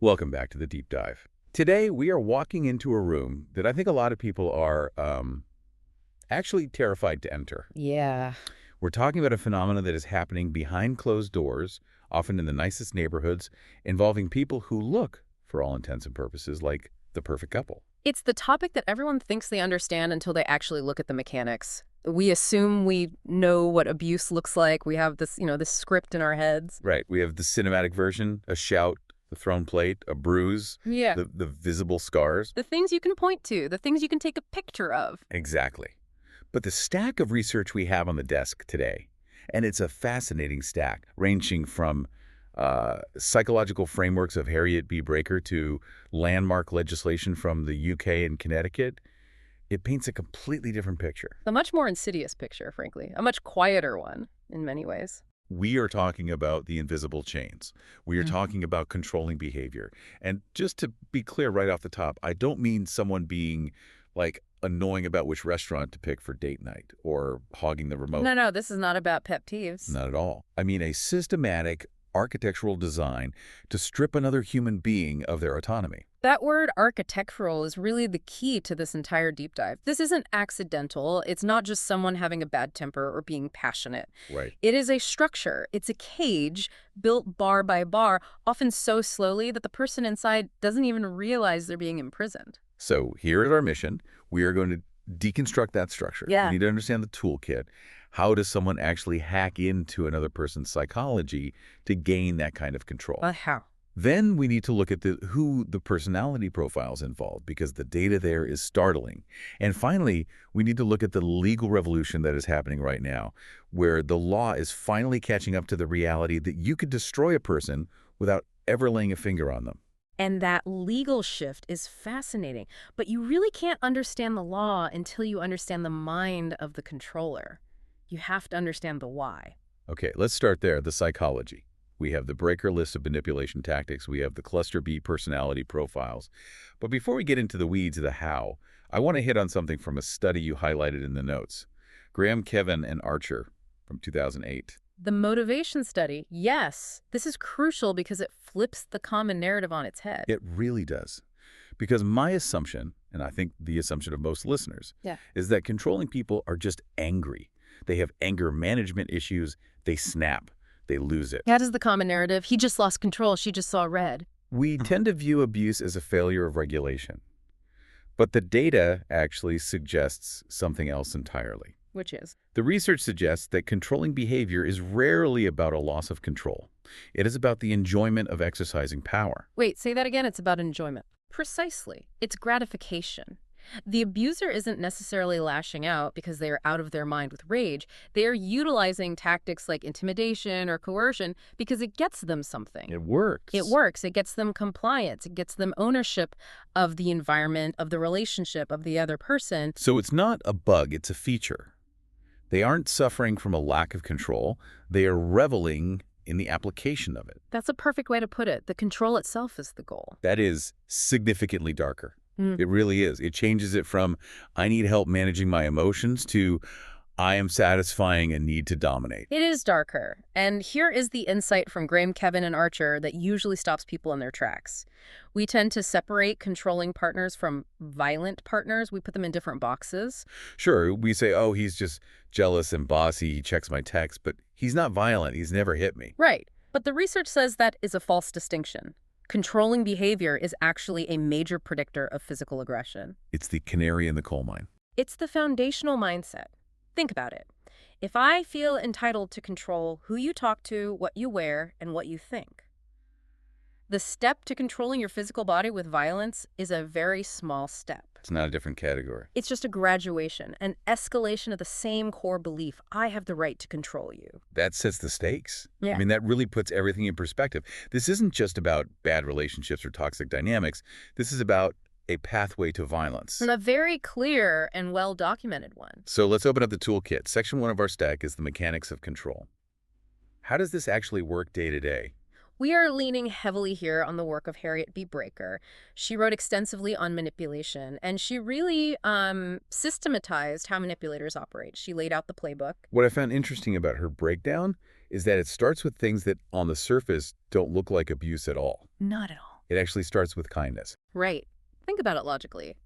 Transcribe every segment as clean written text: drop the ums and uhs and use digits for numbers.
Welcome back to the Deep Dive. Today, we are walking into a room that I think a lot of people are actually terrified to enter. Yeah. We're talking about a phenomenon that is happening behind closed doors, often in the nicest neighborhoods, involving people who look, for all intents and purposes, like the perfect couple. It's the topic that everyone thinks they understand until they actually look at the mechanics. We assume we know what abuse looks like. We have this script in our heads. Right. We have the cinematic version, a shout, the thrown plate, a bruise, Yeah. the visible scars. The things you can point to, the things you can take a picture of. Exactly. But the stack of research we have on the desk today, and it's a fascinating stack, ranging from psychological frameworks of Harriet B. Breker to landmark legislation from the UK and Connecticut, it paints a completely different picture. A much more insidious picture, frankly. A much quieter one, in many ways. We are talking about the invisible chains. We are Mhm. talking about controlling behavior. And just to be clear right off the top, I don't mean someone being like annoying about which restaurant to pick for date night or hogging the remote. No, this is not about pet peeves. Not at all. I mean a systematic architectural design to strip another human being of their autonomy. That word architectural is really the key to this entire deep dive. This isn't accidental. It's not just someone having a bad temper or being passionate. Right. It is a structure. It's a cage built bar by bar, often so slowly that the person inside doesn't even realize they're being imprisoned. So here is our mission. We are going to deconstruct that structure. Yeah. We need to understand the toolkit. How does someone actually hack into another person's psychology to gain that kind of control? How? Then we need to look at who the personality profiles involved, because the data there is startling. And finally, we need to look at the legal revolution that is happening right now, where the law is finally catching up to the reality that you could destroy a person without ever laying a finger on them. And that legal shift is fascinating. But you really can't understand the law until you understand the mind of the controller. You have to understand the why. Okay, let's start there, the psychology. We have the Breaker list of manipulation tactics. We have the cluster B personality profiles. But before we get into the weeds of the how, I want to hit on something from a study you highlighted in the notes. Graham, Kevin, and Archer from 2008. The motivation study, yes, this is crucial because it flips the common narrative on its head. It really does. Because my assumption, and I think the assumption of most listeners, is that controlling people are just angry. They have anger management issues. They snap. They lose it. That is the common narrative. He just lost control. She just saw red. We tend to view abuse as a failure of regulation. But the data actually suggests something else entirely. Which is? The research suggests that controlling behavior is rarely about a loss of control. It is about the enjoyment of exercising power. Wait, say that again. It's about enjoyment. Precisely. It's gratification. The abuser isn't necessarily lashing out because they are out of their mind with rage. They are utilizing tactics like intimidation or coercion because it gets them something. It works. It works. It gets them compliance. It gets them ownership of the environment, of the relationship, of the other person. So it's not a bug, it's a feature. They aren't suffering from a lack of control. They are reveling in the application of it. That's a perfect way to put it. The control itself is the goal. That is significantly darker. It really is. It changes it from, I need help managing my emotions, to, I am satisfying a need to dominate. It is darker. And here is the insight from Graham, Kevin, and Archer that usually stops people in their tracks. We tend to separate controlling partners from violent partners. We put them in different boxes. Sure, we say, oh, he's just jealous and bossy, he checks my text, but he's not violent, he's never hit me. Right. But the research says that is a false distinction. Controlling behavior is actually a major predictor of physical aggression. It's the canary in the coal mine. It's the foundational mindset. Think about it. If I feel entitled to control who you talk to, what you wear, and what you think, the step to controlling your physical body with violence is a very small step. It's not a different category. It's just a graduation, an escalation of the same core belief, I have the right to control you. That sets the stakes. Yeah. I mean, that really puts everything in perspective. This isn't just about bad relationships or toxic dynamics. This is about a pathway to violence. And a very clear and well-documented one. So let's open up the toolkit. Section 1 of our stack is the mechanics of control. How does this actually work day to day? We are leaning heavily here on the work of Harriet B. Breker. She wrote extensively on manipulation, and she really systematized how manipulators operate. She laid out the playbook. What I found interesting about her breakdown is that it starts with things that on the surface don't look like abuse at all. Not at all. It actually starts with kindness. Right. Think about it logically.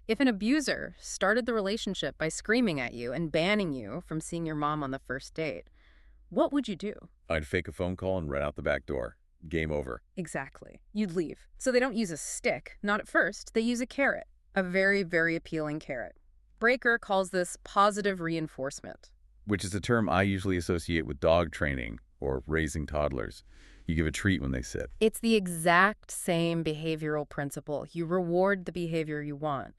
If an abuser started the relationship by screaming at you and banning you from seeing your mom on the first date, what would you do? I'd fake a phone call and run out the back door. Game over. Exactly. You'd leave. So they don't use a stick. Not at first. They use a carrot. A very, very appealing carrot. Breaker calls this positive reinforcement. Which is a term I usually associate with dog training or raising toddlers. You give a treat when they sit. It's the exact same behavioral principle. You reward the behavior you want.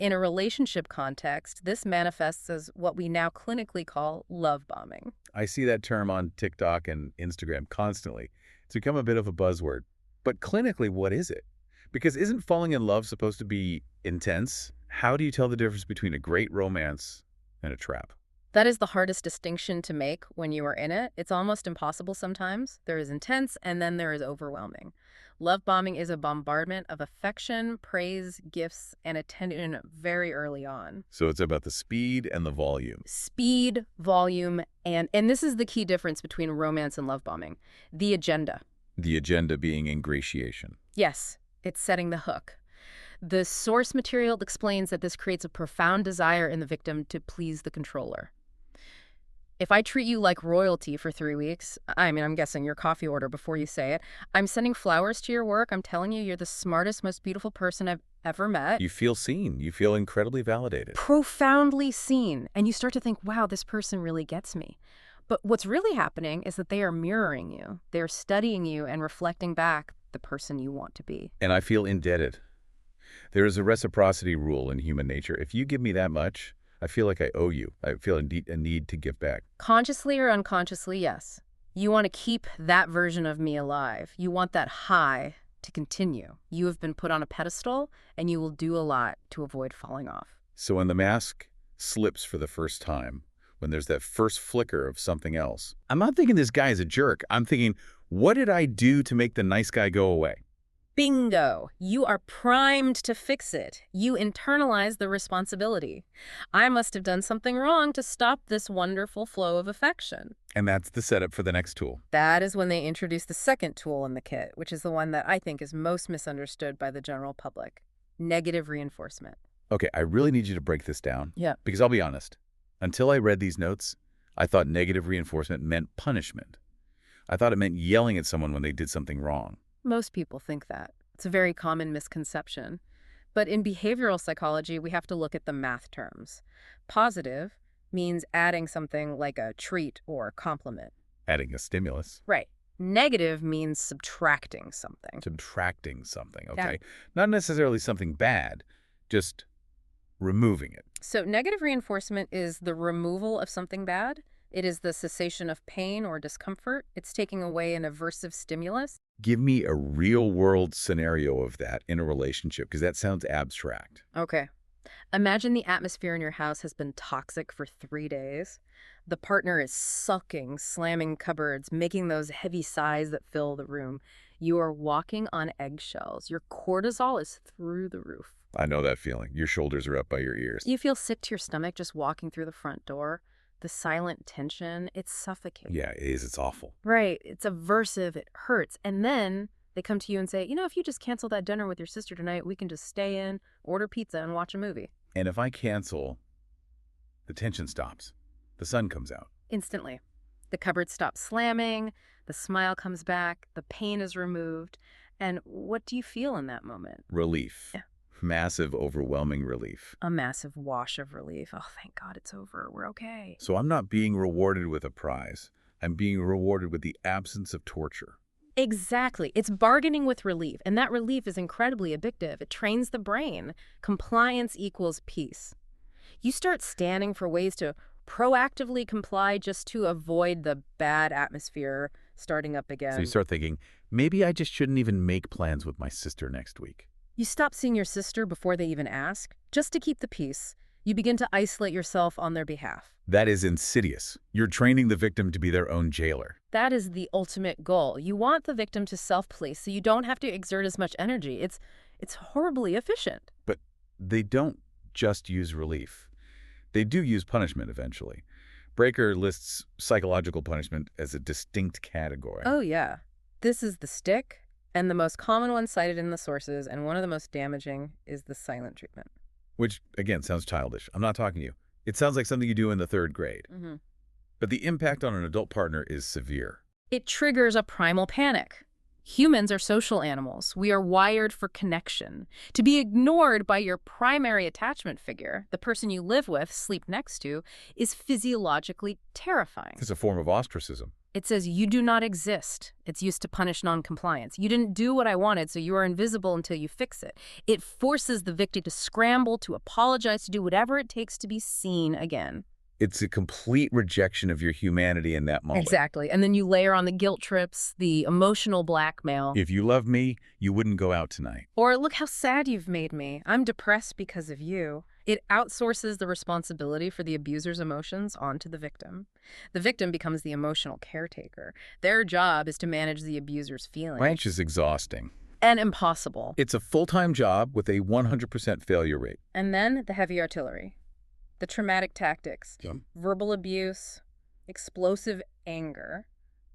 In a relationship context, this manifests as what we now clinically call love bombing. I see that term on TikTok and Instagram constantly. It's become a bit of a buzzword. But clinically, what is it? Because isn't falling in love supposed to be intense? How do you tell the difference between a great romance and a trap? That is the hardest distinction to make when you are in it. It's almost impossible sometimes. There is intense, and then there is overwhelming. Love bombing is a bombardment of affection, praise, gifts, and attention very early on. So it's about the speed and the volume. Speed, volume, and this is the key difference between romance and love bombing. The agenda. The agenda being ingratiation. Yes, it's setting the hook. The source material explains that this creates a profound desire in the victim to please the controller. If I treat you like royalty for 3 weeks, I'm guessing your coffee order before you say it, I'm sending flowers to your work, I'm telling you you're the smartest, most beautiful person I've ever met. You feel seen. You feel incredibly validated. Profoundly seen. And you start to think, wow, this person really gets me. But what's really happening is that they are mirroring you. They're studying you and reflecting back the person you want to be. And I feel indebted. There is a reciprocity rule in human nature. If you give me that much, I feel like I owe you. I feel a need to give back. Consciously or unconsciously, yes. You want to keep that version of me alive. You want that high to continue. You have been put on a pedestal, and you will do a lot to avoid falling off. So when the mask slips for the first time, when there's that first flicker of something else, I'm not thinking this guy is a jerk. I'm thinking, what did I do to make the nice guy go away? Bingo! You are primed to fix it. You internalize the responsibility. I must have done something wrong to stop this wonderful flow of affection. And that's the setup for the next tool. That is when they introduce the second tool in the kit, which is the one that I think is most misunderstood by the general public. Negative reinforcement. Okay, I really need you to break this down. Yeah. Because I'll be honest, until I read these notes, I thought negative reinforcement meant punishment. I thought it meant yelling at someone when they did something wrong. Most people think that. It's a very common misconception. But in behavioral psychology, we have to look at the math terms. Positive means adding something like a treat or compliment. Adding a stimulus. Right. Negative means subtracting something. Subtracting something, okay? Not necessarily something bad, just removing it. So negative reinforcement is the removal of something bad. It is the cessation of pain or discomfort. It's taking away an aversive stimulus. Give me a real-world scenario of that in a relationship, because that sounds abstract. Okay. Imagine the atmosphere in your house has been toxic for 3 days. The partner is sulking, slamming cupboards, making those heavy sighs that fill the room. You are walking on eggshells. Your cortisol is through the roof. I know that feeling. Your shoulders are up by your ears. You feel sick to your stomach just walking through the front door. The silent tension, it's suffocating. Yeah, it is. It's awful. Right. It's aversive. It hurts. And then they come to you and say, if you just cancel that dinner with your sister tonight, we can just stay in, order pizza, and watch a movie. And if I cancel, the tension stops. The sun comes out. Instantly. The cupboard stops slamming. The smile comes back. The pain is removed. And what do you feel in that moment? Relief. Yeah. Massive, overwhelming relief. A massive wash of relief. Oh, thank God it's over. We're okay. So I'm not being rewarded with a prize. I'm being rewarded with the absence of torture. Exactly. It's bargaining with relief, and that relief is incredibly addictive. It trains the brain. Compliance equals peace. You start scanning for ways to proactively comply just to avoid the bad atmosphere starting up again. So you start thinking, maybe I just shouldn't even make plans with my sister next week. You stop seeing your sister before they even ask, just to keep the peace. You begin to isolate yourself on their behalf. That is insidious. You're training the victim to be their own jailer. That is the ultimate goal. You want the victim to self-police so you don't have to exert as much energy. It's horribly efficient. But they don't just use relief. They do use punishment eventually. Breaker lists psychological punishment as a distinct category. Oh, yeah. This is the stick, And the most common one cited in the sources, and one of the most damaging, is the silent treatment. Which, again, sounds childish. I'm not talking to you. It sounds like something you do in the 3rd grade. Mm-hmm. But the impact on an adult partner is severe. It triggers a primal panic. Humans are social animals. We are wired for connection. To be ignored by your primary attachment figure, the person you live with, sleep next to, is physiologically terrifying. It's a form of ostracism. It says, you do not exist. It's used to punish noncompliance. You didn't do what I wanted, so you are invisible until you fix it. It forces the victim to scramble, to apologize, to do whatever it takes to be seen again. It's a complete rejection of your humanity in that moment. Exactly. And then you layer on the guilt trips, the emotional blackmail. If you love me, you wouldn't go out tonight. Or, look how sad you've made me. I'm depressed because of you. It outsources the responsibility for the abuser's emotions onto the victim. The victim becomes the emotional caretaker. Their job is to manage the abuser's feelings. Which is exhausting. And impossible. It's a full-time job with a 100% failure rate. And then the heavy artillery. The traumatic tactics, verbal abuse, explosive anger,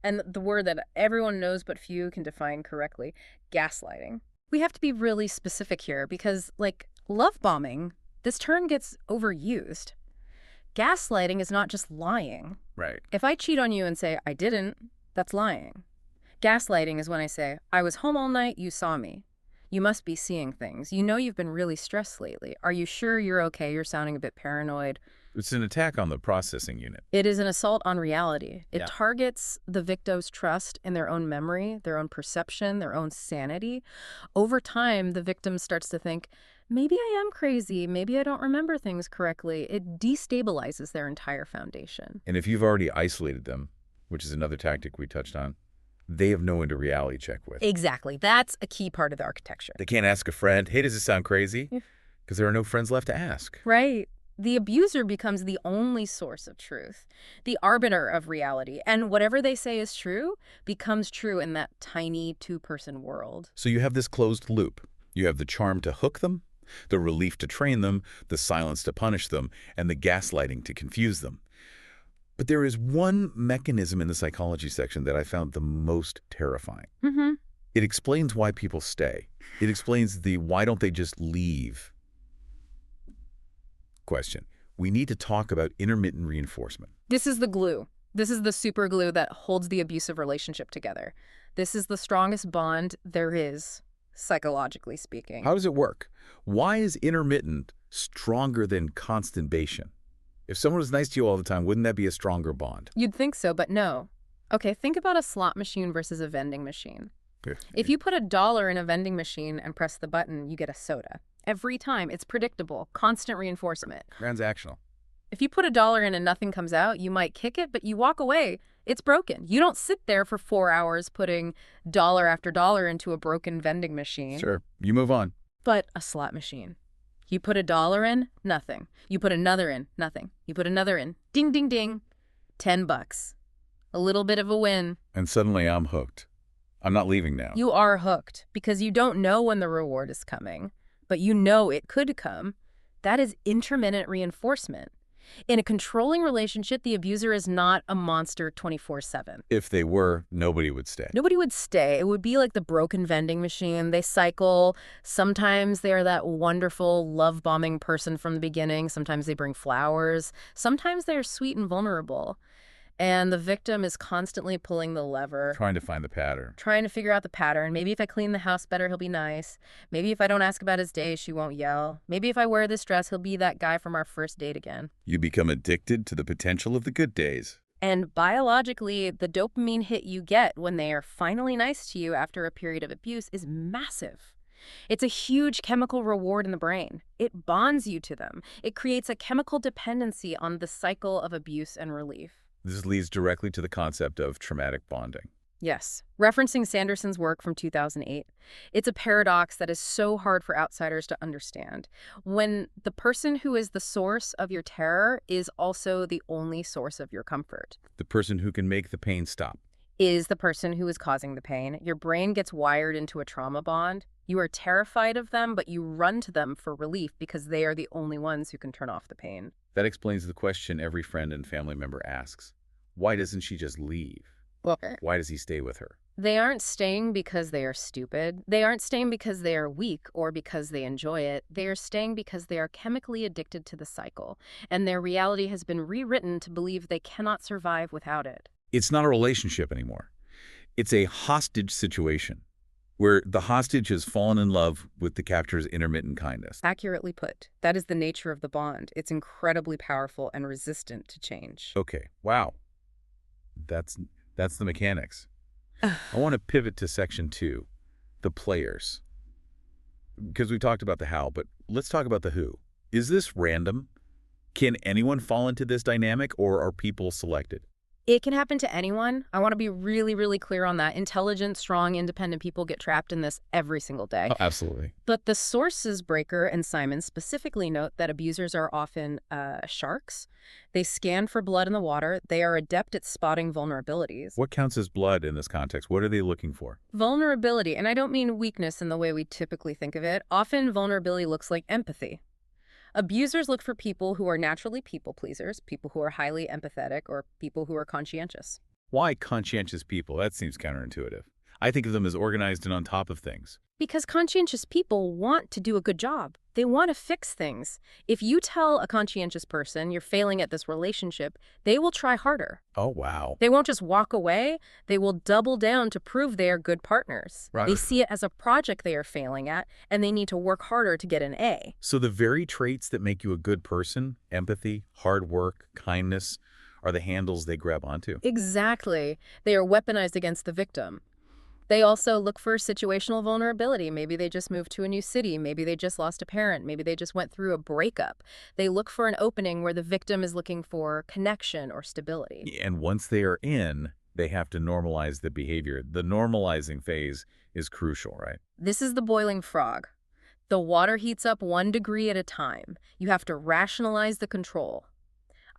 and the word that everyone knows but few can define correctly, gaslighting. We have to be really specific here because, like love bombing, this term gets overused. Gaslighting is not just lying. Right. If I cheat on you and say, I didn't, that's lying. Gaslighting is when I say, I was home all night, you saw me. You must be seeing things. You know you've been really stressed lately. Are you sure you're okay? You're sounding a bit paranoid. It's an attack on the processing unit. It is an assault on reality. It Yeah. targets the victim's trust in their own memory, their own perception, their own sanity. Over time, the victim starts to think, maybe I am crazy. Maybe I don't remember things correctly. It destabilizes their entire foundation. And if you've already isolated them, which is another tactic we touched on, they have no one to reality check with. Exactly. That's a key part of the architecture. They can't ask a friend, hey, does this sound crazy? Yeah. Because there are no friends left to ask. Right. The abuser becomes the only source of truth, the arbiter of reality, and whatever they say is true becomes true in that tiny two-person world. So you have this closed loop. You have the charm to hook them, the relief to train them, the silence to punish them, and the gaslighting to confuse them. But there is one mechanism in the psychology section that I found the most terrifying. Mm-hmm. It explains why people stay. It explains the why don't they just leave question. We need to talk about intermittent reinforcement. This is the glue. This is the super glue that holds the abusive relationship together. This is the strongest bond there is, psychologically speaking. How does it work? Why is intermittent stronger than constantbation? If someone was nice to you all the time, wouldn't that be a stronger bond? You'd think so, but no. Okay, think about a slot machine versus a vending machine. If you put $1 in a vending machine and press the button, you get a soda. Every time. It's predictable. Constant reinforcement. Transactional. If you put $1 in and nothing comes out, you might kick it, but you walk away. It's broken. You don't sit there for 4 hours putting dollar after dollar into a broken vending machine. Sure. You move on. But a slot machine. You put $1 in, nothing. You put another in, nothing. You put another in, ding, ding, ding, $10. A little bit of a win. And suddenly I'm hooked. I'm not leaving now. You are hooked because you don't know when the reward is coming, but you know it could come. That is intermittent reinforcement. In a controlling relationship, the abuser is not a monster 24/7. If they were, nobody would stay. Nobody would stay. It would be like the broken vending machine. They cycle. Sometimes they are that wonderful love-bombing person from the beginning. Sometimes they bring flowers. Sometimes they're sweet and vulnerable. And the victim is constantly pulling the lever. Trying to find the pattern. Trying to figure out the pattern. Maybe if I clean the house better, he'll be nice. Maybe if I don't ask about his day, she won't yell. Maybe if I wear this dress, he'll be that guy from our first date again. You become addicted to the potential of the good days. And biologically, the dopamine hit you get when they are finally nice to you after a period of abuse is massive. It's a huge chemical reward in the brain. It bonds you to them. It creates a chemical dependency on the cycle of abuse and relief. This leads directly to the concept of traumatic bonding. Yes. Referencing Sanderson's work from 2008, it's a paradox that is so hard for outsiders to understand. When the person who is the source of your terror is also the only source of your comfort. The person who can make the pain stop. Is the person who is causing the pain. Your brain gets wired into a trauma bond. You are terrified of them, but you run to them for relief because they are the only ones who can turn off the pain. That explains the question every friend and family member asks. Why doesn't she just leave? Well, Why does he stay with her? They aren't staying because they are stupid. They aren't staying because they are weak or because they enjoy it. They are staying because they are chemically addicted to the cycle, and their reality has been rewritten to believe they cannot survive without it. It's not a relationship anymore. It's a hostage situation where the hostage has fallen in love with the captor's intermittent kindness. Accurately put, that is the nature of the bond. It's incredibly powerful and resistant to change. Okay, wow. That's the mechanics. I want to pivot to section 2, the players. Because we talked about the how, but let's talk about the who. Is this random? Can anyone fall into this dynamic, or are people selected? It can happen to anyone. I want to be really, really clear on that. Intelligent, strong, independent people get trapped in this every single day. Oh, absolutely. But the sources, Breaker and Simon, specifically note that abusers are often sharks. They scan for blood in the water. They are adept at spotting vulnerabilities. What counts as blood in this context? What are they looking for? Vulnerability, and I don't mean weakness in the way we typically think of it. Often vulnerability looks like empathy. Abusers look for people who are naturally people pleasers, people who are highly empathetic, or people who are conscientious. Why conscientious people? That seems counterintuitive. I think of them as organized and on top of things. Because conscientious people want to do a good job. They want to fix things. If you tell a conscientious person you're failing at this relationship, they will try harder. Oh, wow. They won't just walk away. They will double down to prove they are good partners. Right. They see it as a project they are failing at, and they need to work harder to get an A. So the very traits that make you a good person, empathy, hard work, kindness, are the handles they grab onto. Exactly. They are weaponized against the victim. They also look for situational vulnerability. Maybe they just moved to a new city. Maybe they just lost a parent. Maybe they just went through a breakup. They look for an opening where the victim is looking for connection or stability. And once they are in, they have to normalize the behavior. The normalizing phase is crucial, right? This is the boiling frog. The water heats up 1 degree at a time. You have to rationalize the control.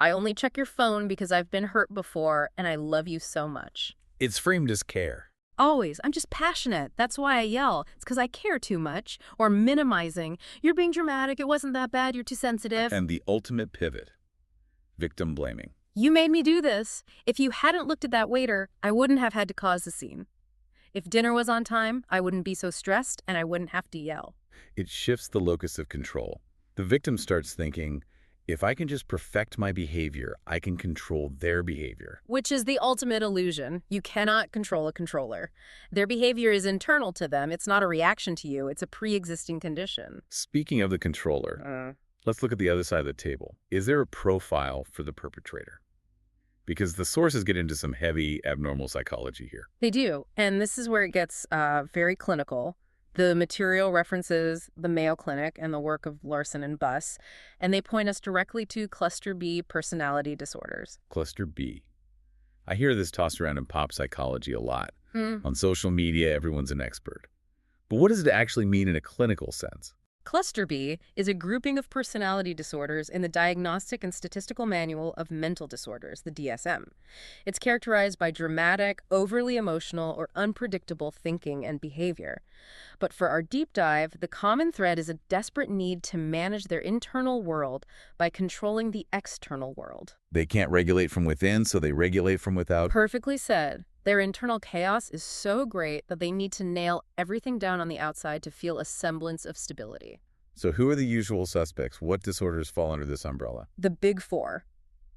I only check your phone because I've been hurt before, and I love you so much. It's framed as care. Always. I'm just passionate. That's why I yell. It's because I care too much. Or minimizing. You're being dramatic. It wasn't that bad. You're too sensitive. And the ultimate pivot, victim blaming. You made me do this. If you hadn't looked at that waiter, I wouldn't have had to cause the scene. If dinner was on time, I wouldn't be so stressed and I wouldn't have to yell. It shifts the locus of control. The victim starts thinking, if I can just perfect my behavior, I can control their behavior. Which is the ultimate illusion. You cannot control a controller. Their behavior is internal to them. It's not a reaction to you. It's a pre-existing condition. Speaking of the controller, let's look at the other side of the table. Is there a profile for the perpetrator? Because the sources get into some heavy abnormal psychology here. They do. And this is where it gets very clinical. The material references the Mayo Clinic and the work of Larson and Buss, and they point us directly to cluster B personality disorders. Cluster B. I hear this tossed around in pop psychology a lot. On social media, everyone's an expert. But what does it actually mean in a clinical sense? Cluster B is a grouping of personality disorders in the Diagnostic and Statistical Manual of Mental Disorders, the DSM. It's characterized by dramatic, overly emotional, or unpredictable thinking and behavior. But for our deep dive, the common thread is a desperate need to manage their internal world by controlling the external world. They can't regulate from within, so they regulate from without. Perfectly said. Their internal chaos is so great that they need to nail everything down on the outside to feel a semblance of stability. So who are the usual suspects? What disorders fall under this umbrella? The big four.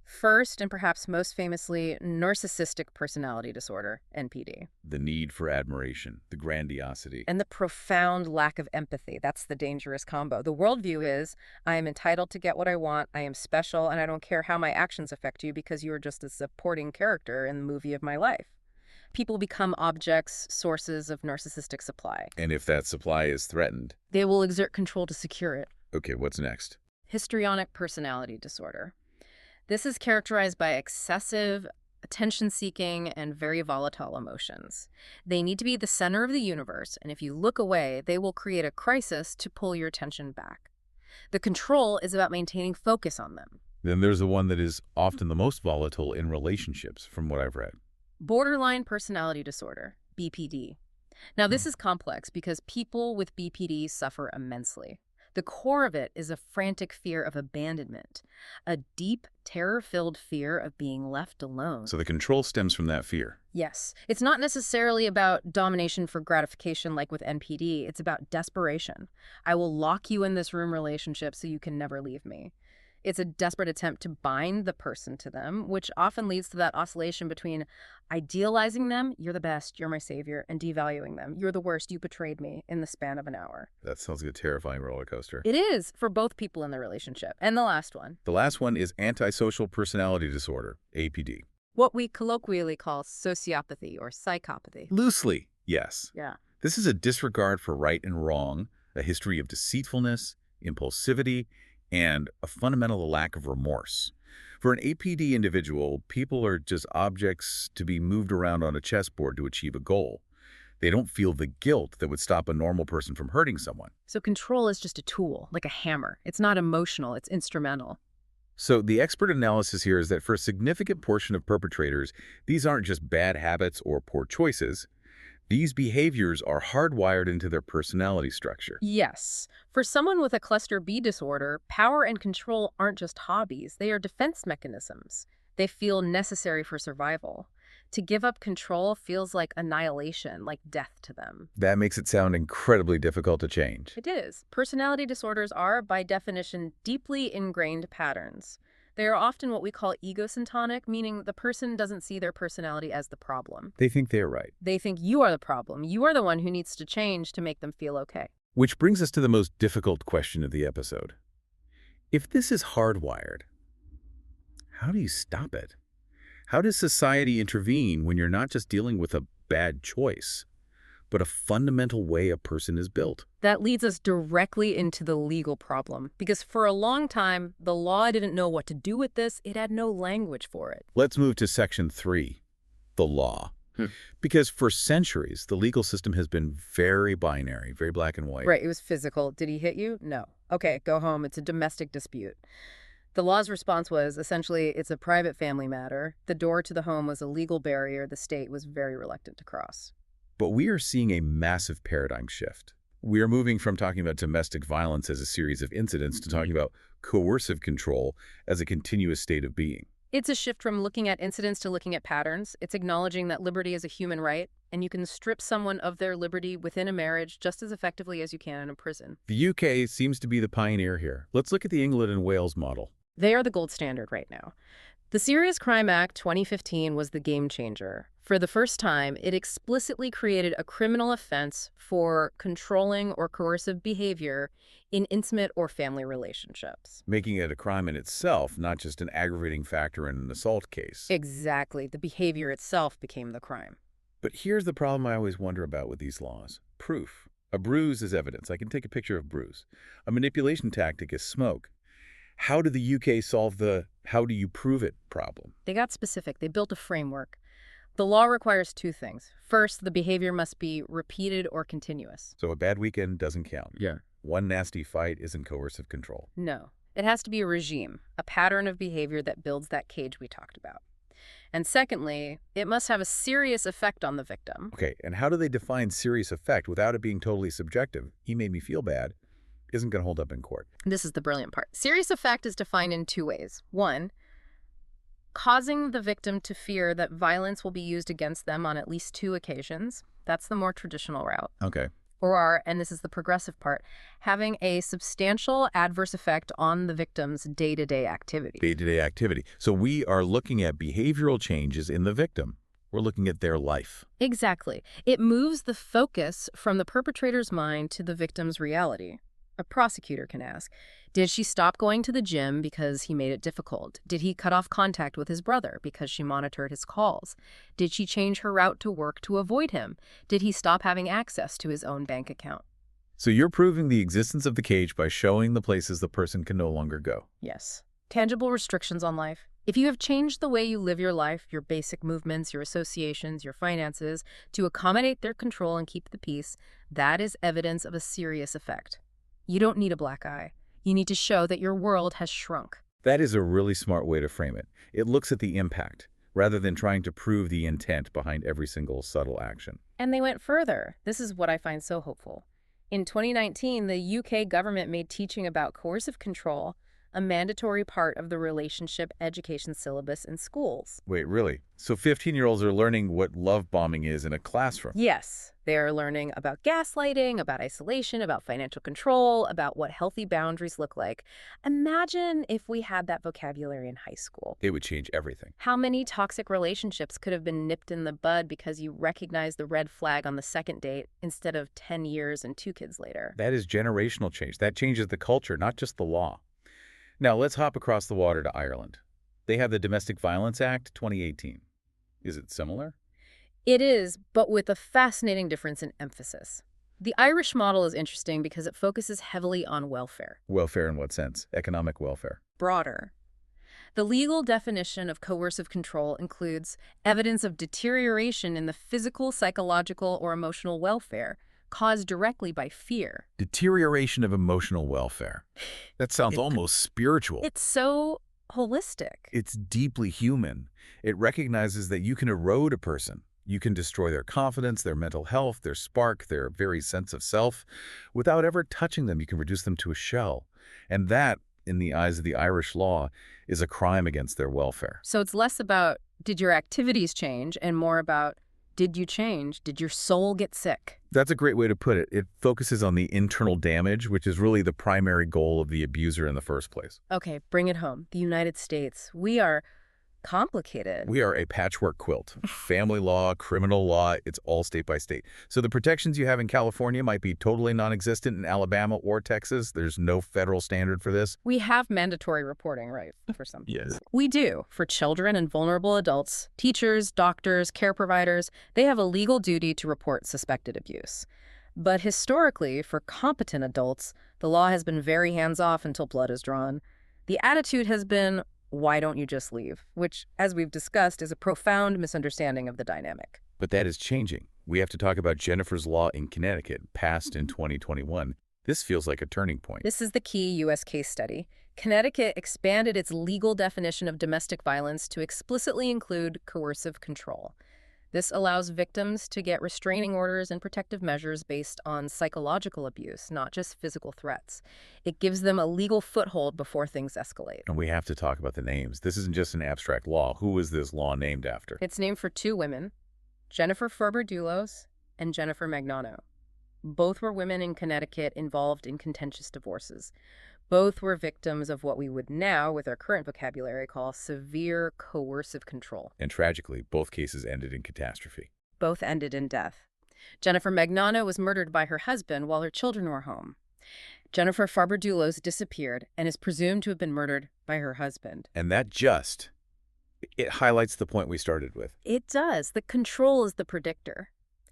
First, and perhaps most famously, narcissistic personality disorder, NPD. The need for admiration, the grandiosity. And the profound lack of empathy. That's the dangerous combo. The worldview is, I am entitled to get what I want, I am special, and I don't care how my actions affect you because you are just a supporting character in the movie of my life. People become objects, sources of narcissistic supply. And if that supply is threatened? They will exert control to secure it. Okay, what's next? Histrionic personality disorder. This is characterized by excessive attention-seeking and very volatile emotions. They need to be the center of the universe, and if you look away, they will create a crisis to pull your attention back. The control is about maintaining focus on them. Then there's the one that is often the most volatile in relationships, from what I've read. Borderline personality disorder, BPD. Now, this is complex because people with BPD suffer immensely. The core of it is a frantic fear of abandonment, a deep, terror-filled fear of being left alone. So the control stems from that fear. Yes, it's not necessarily about domination for gratification like with NPD. It's about desperation. I will lock you in this room relationship so you can never leave me. It's a desperate attempt to bind the person to them, which often leads to that oscillation between idealizing them, you're the best, you're my savior, and devaluing them, you're the worst, you betrayed me, in the span of an hour. That sounds like a terrifying roller coaster. It is for both people in the relationship. And the last one. The last one is antisocial personality disorder, APD. What we colloquially call sociopathy or psychopathy. Loosely, yes. Yeah. This is a disregard for right and wrong, a history of deceitfulness, impulsivity, and a fundamental lack of remorse. For an APD individual, people are just objects to be moved around on a chessboard to achieve a goal. They don't feel the guilt that would stop a normal person from hurting someone. So control is just a tool, like a hammer. It's not emotional, it's instrumental. So the expert analysis here is that for a significant portion of perpetrators, these aren't just bad habits or poor choices. These behaviors are hardwired into their personality structure. Yes. For someone with a cluster B disorder, power and control aren't just hobbies. They are defense mechanisms. They feel necessary for survival. To give up control feels like annihilation, like death to them. That makes it sound incredibly difficult to change. It is. Personality disorders are, by definition, deeply ingrained patterns. They are often what we call egosyntonic, meaning the person doesn't see their personality as the problem. They think they're right. They think you are the problem. You are the one who needs to change to make them feel okay. Which brings us to the most difficult question of the episode. If this is hardwired, how do you stop it? How does society intervene when you're not just dealing with a bad choice, but a fundamental way a person is built? That leads us directly into the legal problem, because for a long time, the law didn't know what to do with this. It had no language for it. Let's move to Section 3, the law. Because for centuries, the legal system has been very binary, very black and white. Right, it was physical. Did he hit you? No. Okay, go home. It's a domestic dispute. The law's response was, essentially, it's a private family matter. The door to the home was a legal barrier the state was very reluctant to cross. But we are seeing a massive paradigm shift. We are moving from talking about domestic violence as a series of incidents to talking about coercive control as a continuous state of being. It's a shift from looking at incidents to looking at patterns. It's acknowledging that liberty is a human right, and you can strip someone of their liberty within a marriage just as effectively as you can in a prison. The UK seems to be the pioneer here. Let's look at the England and Wales model. They are the gold standard right now. The Serious Crime Act 2015 was the game changer. For the first time, it explicitly created a criminal offense for controlling or coercive behavior in intimate or family relationships. Making it a crime in itself, not just an aggravating factor in an assault case. Exactly. The behavior itself became the crime. But here's the problem I always wonder about with these laws. Proof. A bruise is evidence. I can take a picture of bruise. A manipulation tactic is smoke. How did the UK solve the how do you prove it problem? They got specific. They built a framework. The law requires two things. First, the behavior must be repeated or continuous. So a bad weekend doesn't count. Yeah. One nasty fight isn't coercive control. No. It has to be a regime, a pattern of behavior that builds that cage we talked about. And secondly, it must have a serious effect on the victim. Okay, and how do they define serious effect without it being totally subjective? He made me feel bad. Isn't going to hold up in court. This is the brilliant part. Serious effect is defined in two ways. One, causing the victim to fear that violence will be used against them on at least two occasions. That's the more traditional route. Okay. Or, and this is the progressive part, having a substantial adverse effect on the victim's day-to-day activity. Day-to-day activity. So we are looking at behavioral changes in the victim. We're looking at their life. Exactly. It moves the focus from the perpetrator's mind to the victim's reality. A prosecutor can ask, did she stop going to the gym because he made it difficult? Did he cut off contact with his brother because she monitored his calls? Did she change her route to work to avoid him? Did he stop having access to his own bank account? So you're proving the existence of the cage by showing the places the person can no longer go. Yes. Tangible restrictions on life. If you have changed the way you live your life, your basic movements, your associations, your finances, to accommodate their control and keep the peace, that is evidence of a serious effect. You don't need a black eye. You need to show that your world has shrunk. That is a really smart way to frame it. It looks at the impact, rather than trying to prove the intent behind every single subtle action. And they went further. This is what I find so hopeful. In 2019, the UK government made teaching about coercive control a mandatory part of the relationship education syllabus in schools. Wait, really? So 15-year-olds are learning what love bombing is in a classroom. Yes, they are learning about gaslighting, about isolation, about financial control, about what healthy boundaries look like. Imagine if we had that vocabulary in high school. It would change everything. How many toxic relationships could have been nipped in the bud because you recognized the red flag on the second date instead of 10 years and 2 kids later? That is generational change. That changes the culture, not just the law. Now, let's hop across the water to Ireland. They have the Domestic Violence Act 2018. Is it similar? It is, but with a fascinating difference in emphasis. The Irish model is interesting because it focuses heavily on welfare. Welfare in what sense? Economic welfare. Broader. The legal definition of coercive control includes evidence of deterioration in the physical, psychological, or emotional welfare caused directly by fear. Deterioration of emotional welfare. That sounds almost spiritual. It's so holistic. It's deeply human. It recognizes that you can erode a person. You can destroy their confidence, their mental health, their spark, their very sense of self. Without ever touching them, you can reduce them to a shell. And that, in the eyes of the Irish law, is a crime against their welfare. So it's less about, did your activities change, and more about, did you change? Did your soul get sick? That's a great way to put it. It focuses on the internal damage, which is really the primary goal of the abuser in the first place. Okay, bring it home. The United States. We are complicated. We are a patchwork quilt. Family law, criminal law, it's all state by state. So the protections you have in California might be totally non-existent in Alabama or Texas. There's no federal standard for this. We have mandatory reporting, right, for some people. Yes. We do. For children and vulnerable adults, teachers, doctors, care providers, they have a legal duty to report suspected abuse. But historically, for competent adults, the law has been very hands-off until blood is drawn. The attitude has been, why don't you just leave? Which, as we've discussed, is a profound misunderstanding of the dynamic. But that is changing. We have to talk about Jennifer's law in Connecticut, passed in 2021. This feels like a turning point. This is the key U.S. case study. Connecticut expanded its legal definition of domestic violence to explicitly include coercive control. This allows victims to get restraining orders and protective measures based on psychological abuse, not just physical threats. It gives them a legal foothold before things escalate. And we have to talk about the names. This isn't just an abstract law. Who is this law named after? It's named for 2 women, Jennifer Ferber-Dulos and Jennifer Magnano. Both were women in Connecticut involved in contentious divorces. Both were victims of what we would now, with our current vocabulary, call severe coercive control. And tragically, both cases ended in catastrophe. Both ended in death. Jennifer Magnano was murdered by her husband while her children were home. Jennifer Ferber-Dulos disappeared and is presumed to have been murdered by her husband. And it highlights the point we started with. It does. The control is the predictor.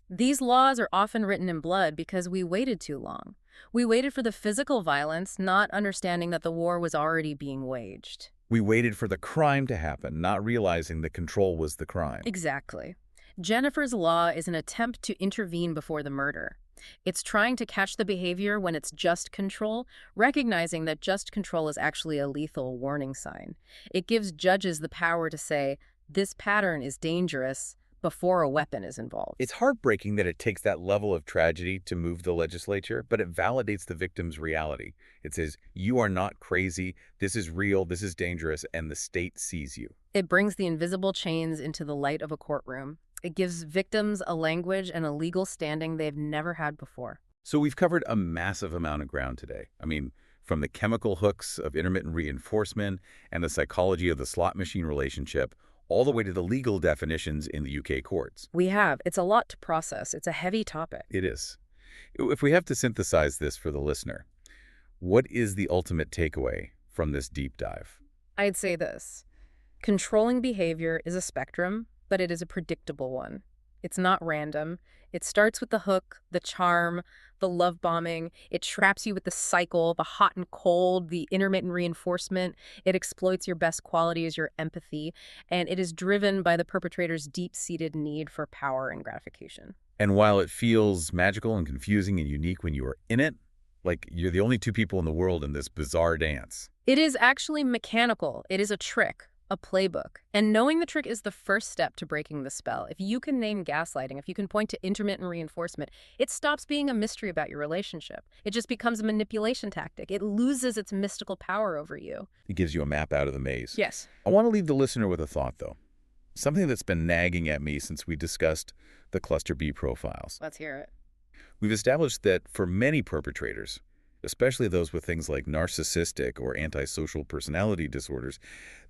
These laws are often written in blood because we waited too long. We waited for the physical violence, not understanding that the war was already being waged. We waited for the crime to happen, not realizing the control was the crime. Exactly. Jennifer's law is an attempt to intervene before the murder. It's trying to catch the behavior when it's just control, recognizing that just control is actually a lethal warning sign. It gives judges the power to say, this pattern is dangerous, before a weapon is involved. It's heartbreaking that it takes that level of tragedy to move the legislature, but it validates the victim's reality. It says, you are not crazy, this is real, this is dangerous, and the state sees you. It brings the invisible chains into the light of a courtroom. It gives victims a language and a legal standing they've never had before. So we've covered a massive amount of ground today. I mean, from the chemical hooks of intermittent reinforcement and the psychology of the slot machine relationship, all the way to the legal definitions in the UK courts. We have. It's a lot to process. It's a heavy topic. It is. If we have to synthesize this for the listener, what is the ultimate takeaway from this deep dive? I'd say this. Controlling behavior is a spectrum, but it is a predictable one. It's not random. It starts with the hook, the charm, the love bombing. It traps you with the cycle, the hot and cold, the intermittent reinforcement. It exploits your best qualities, your empathy, and it is driven by the perpetrator's deep-seated need for power and gratification. And while it feels magical and confusing and unique when you are in it, like you're the only 2 people in the world in this bizarre dance. It is actually mechanical. It is a trick. a playbook. And knowing the trick is the first step to breaking the spell. If you can name gaslighting, if you can point to intermittent reinforcement, it stops being a mystery about your relationship. It just becomes a manipulation tactic. It loses its mystical power over you. It gives you a map out of the maze. Yes. I want to leave the listener with a thought, though. Something that's been nagging at me since we discussed the cluster B profiles. Let's hear it. We've established that for many perpetrators, especially those with things like narcissistic or antisocial personality disorders,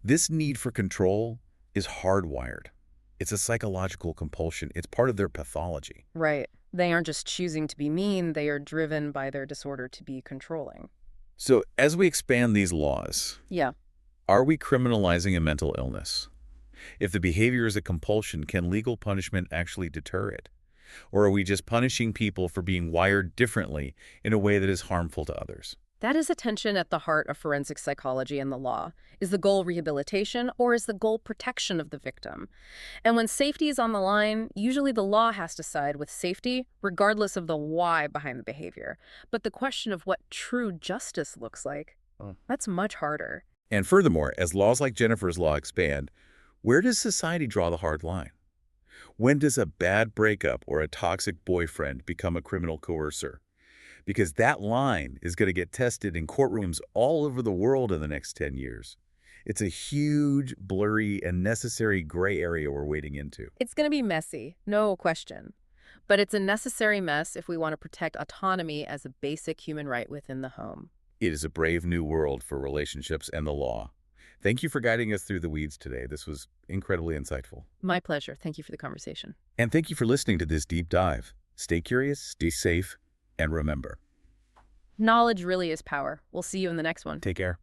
this need for control is hardwired. It's a psychological compulsion. It's part of their pathology. Right. They aren't just choosing to be mean, they are driven by their disorder to be controlling. So as we expand these laws, Yeah. are we criminalizing a mental illness? If the behavior is a compulsion, can legal punishment actually deter it? Or are we just punishing people for being wired differently in a way that is harmful to others? That is a tension at the heart of forensic psychology and the law. Is the goal rehabilitation, or is the goal protection of the victim? And when safety is on the line, usually the law has to side with safety, regardless of the why behind the behavior. But the question of what true justice looks like, that's much harder. And furthermore, as laws like Jennifer's Law expand, where does society draw the hard line? When does a bad breakup or a toxic boyfriend become a criminal coercer? Because that line is going to get tested in courtrooms all over the world in the next 10 years. It's a huge, blurry, and necessary gray area we're wading into. It's going to be messy, no question. But it's a necessary mess if we want to protect autonomy as a basic human right within the home. It is a brave new world for relationships and the law. Thank you for guiding us through the weeds today. This was incredibly insightful. My pleasure. Thank you for the conversation. And thank you for listening to this deep dive. Stay curious, stay safe, and remember, Knowledge really is power. We'll see you in the next one. take care.